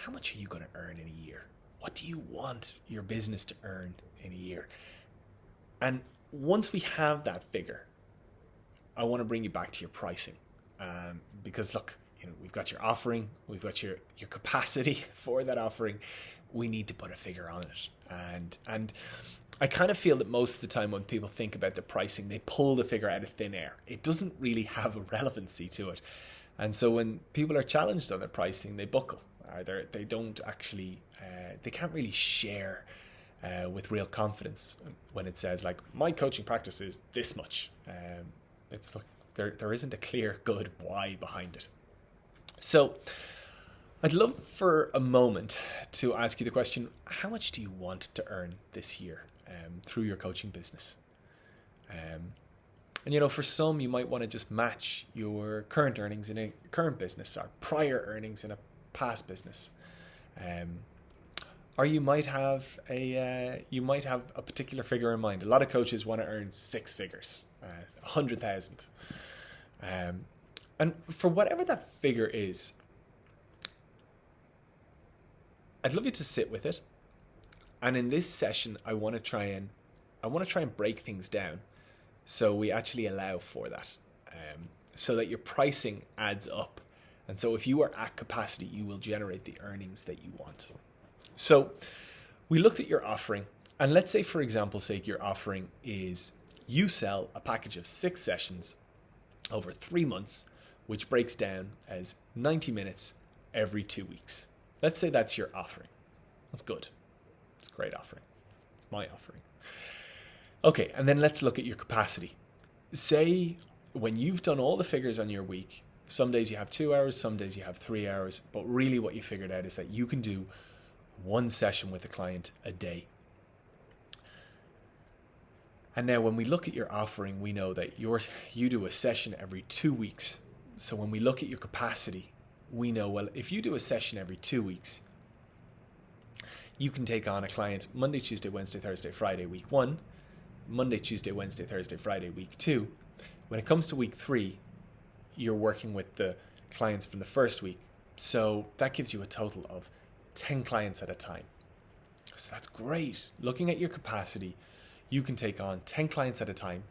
how much are you going to earn in a year? What do you want your business to earn in a year? And once we have that figure, I want to bring you back to your pricing. Because look, we've got your offering, we've got your capacity for that offering. We need to put a figure on it. And I kind of feel that most of the time when people think about the pricing, they pull the figure out of thin air. It doesn't really have a relevancy to it. And so when people are challenged on their pricing, they buckle. They don't actually, they can't really share with real confidence when it says like, my coaching practice is this much. It's like there isn't a clear good why behind it. So I'd love for a moment to ask you the question, how much do you want to earn this year through your coaching business? And for some, you might want to just match your current earnings in a current business or prior earnings in a past business. Or you might have a particular figure in mind. A lot of coaches want to earn 6 figures, 100,000. And for whatever that figure is, I'd love you to sit with it. And in this session, I want to try and break things down so we actually allow for that, so that your pricing adds up. And so if you are at capacity, you will generate the earnings that you want. So we looked at your offering, and let's say, for example's sake, your offering is you sell a package of 6 sessions over 3 months, which breaks down as 90 minutes every 2 weeks. Let's say that's your offering. That's good. It's a great offering. It's my offering. Okay, and then let's look at your capacity. Say when you've done all the figures on your week, some days you have 2 hours, some days you have 3 hours, but really what you figured out is that you can do 1 session with a client a day. And now when we look at your offering, we know that you do a session every 2 weeks. So when we look at your capacity, we know, well, if you do a session every 2 weeks, you can take on a client Monday, Tuesday, Wednesday, Thursday, Friday, week 1, Monday, Tuesday, Wednesday, Thursday, Friday, week 2. When it comes to week 3, you're working with the clients from the first week. So that gives you a total of 10 clients at a time. So that's great. Looking at your capacity, you can take on 10 clients at a time,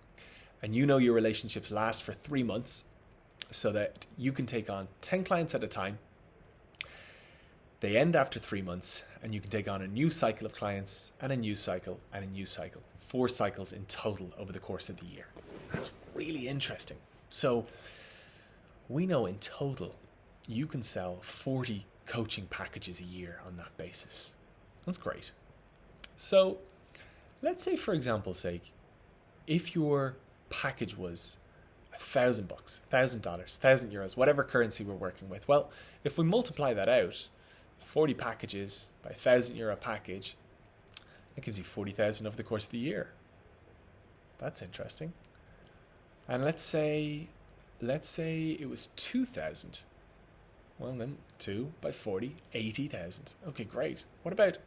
and your relationships last for 3 months, so that you can take on 10 clients at a time. They end after 3 months, and you can take on a new cycle of clients and a new cycle and a new cycle. 4 cycles in total over the course of the year. That's really interesting. So we know in total you can sell 40 coaching packages a year on that basis. That's great. So let's say, for example's sake, if your package was $1,000, $1,000, €1,000, whatever currency we're working with. Well, if we multiply that out, 40 packages by €1,000 package, that gives you 40,000 over the course of the year. That's interesting. And let's say it was 2,000. Well, then 2 by 40, 80,000. Okay, great. What about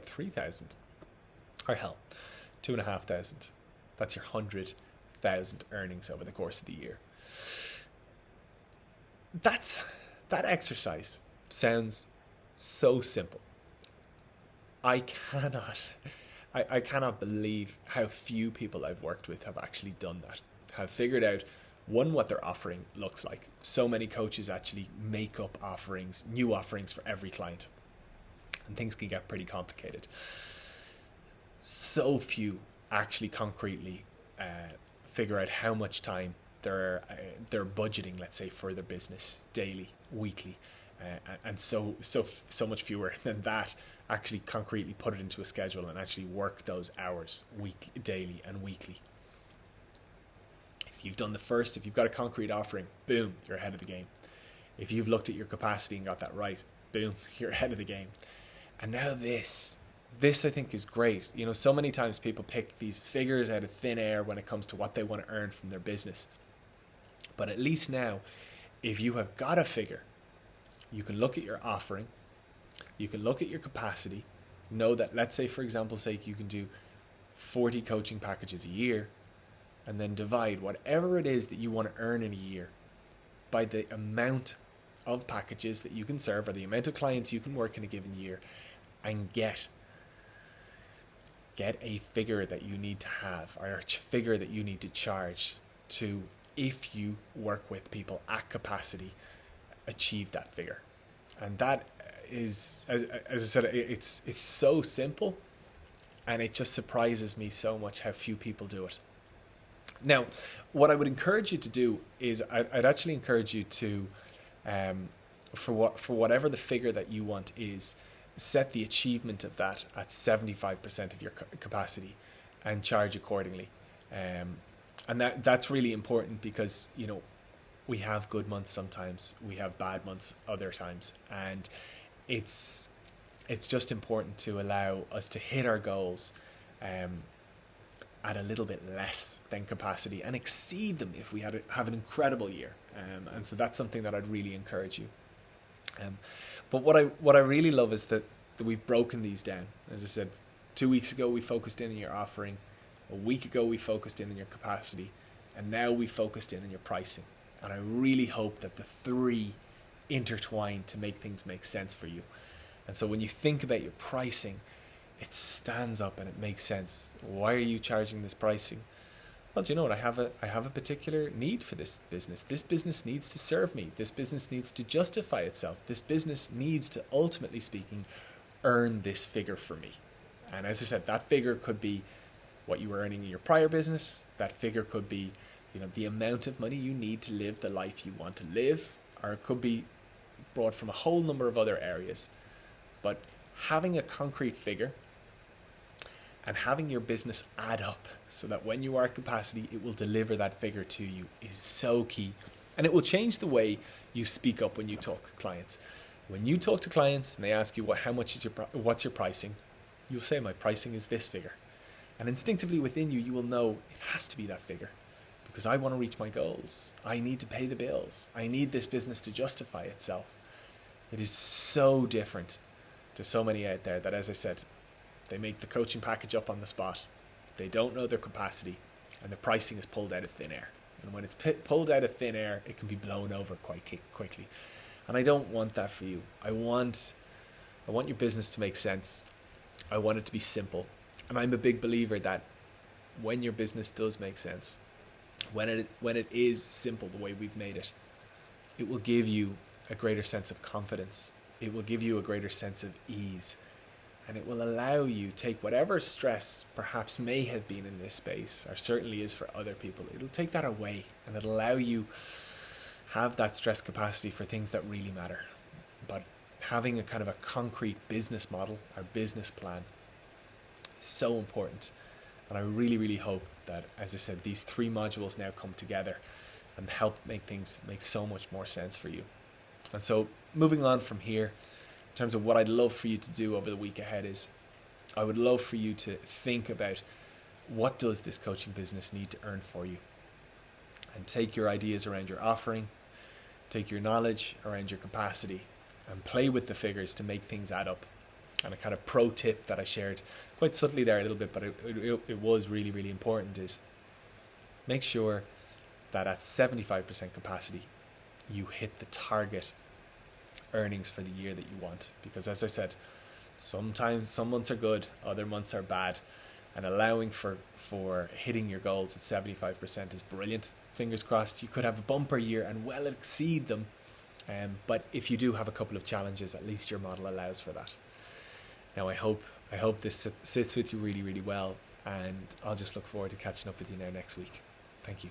3,000? Or hell, 2,500. That's your 100,000 earnings over the course of the year. That exercise sounds so simple. I cannot believe how few people I've worked with have actually done that, have figured out, one, what their offering looks like. So many coaches actually make up offerings, new offerings for every client, and things can get pretty complicated. So few actually concretely figure out how much time they're budgeting, let's say, for their business daily, weekly, and so much fewer than that actually concretely put it into a schedule and actually work those hours daily and weekly. If you've done the first, if you've got a concrete offering, boom, you're ahead of the game. If you've looked at your capacity and got that right, boom, you're ahead of the game. And now this I think is great. So many times people pick these figures out of thin air when it comes to what they want to earn from their business. But at least now, if you have got a figure, you can look at your offering, you can look at your capacity, know that, let's say, for example's sake, you can do 40 coaching packages a year, and then divide whatever it is that you want to earn in a year by the amount of packages that you can serve, or the amount of clients you can work in a given year, and get a figure that you need to have, or a figure that you need to charge to, if you work with people at capacity, achieve that figure. And that is, as I said, it's so simple, and it just surprises me so much how few people do it. Now, what I would encourage you to do is I'd actually encourage you to, for whatever the figure that you want is, set the achievement of that at 75% of your capacity and charge accordingly. And that's really important, because, you know, we have good months sometimes, we have bad months other times, and it's just important to allow us to hit our goals at a little bit less than capacity and exceed them if we have an incredible year. And so that's something that I'd really encourage you. But what I really love is that we've broken these down. As I said, 2 weeks ago we focused in on your offering, a week ago we focused in on your capacity, and now we focused in on your pricing. And I really hope that the three intertwine to make things make sense for you. And so when you think about your pricing, it stands up and it makes sense. Why are you charging this pricing? Well, do you know what? I have a particular need for this business. This business needs to serve me. This business needs to justify itself. This business needs to, ultimately speaking, earn this figure for me. And as I said, that figure could be what you were earning in your prior business. That figure could be, you know, the amount of money you need to live the life you want to live, or it could be brought from a whole number of other areas. But having a concrete figure and having your business add up so that when you are at capacity, it will deliver that figure to you is so key. And it will change the way you speak up when you talk to clients. When you talk to clients and they ask you what's your pricing, you'll say, my pricing is this figure. And instinctively within you, you will know it has to be that figure, because I want to reach my goals. I need to pay the bills. I need this business to justify itself. It is so different to so many out there that, as I said, they make the coaching package up on the spot. They don't know their capacity, and the pricing is pulled out of thin air. And when it's pulled out of thin air, it can be blown over quite quickly. And I don't want that for you. I want your business to make sense. I want it to be simple. And I'm a big believer that when your business does make sense, when it is simple the way we've made it, it will give you a greater sense of confidence. It will give you a greater sense of ease. And it will allow you to take whatever stress perhaps may have been in this space, or certainly is for other people. It'll take that away, and it'll allow you have that stress capacity for things that really matter. But having a kind of a concrete business model or business plan is so important. And I really, really hope that, as I said, these three modules now come together and help make things make so much more sense for you. And so moving on from here, in terms of what I'd love for you to do over the week ahead, is I would love for you to think about, what does this coaching business need to earn for you? And take your ideas around your offering, take your knowledge around your capacity, and play with the figures to make things add up. And a kind of pro tip that I shared quite subtly there a little bit, but it was really, really important, is make sure that at 75% capacity, you hit the target earnings for the year that you want. Because as I said, sometimes some months are good, other months are bad, and allowing for hitting your goals at 75% is brilliant. Fingers crossed you could have a bumper year and well exceed them, but if you do have a couple of challenges, at least your model allows for that. Now I hope this sits with you really, really well, and I'll just look forward to catching up with you now next week. Thank you.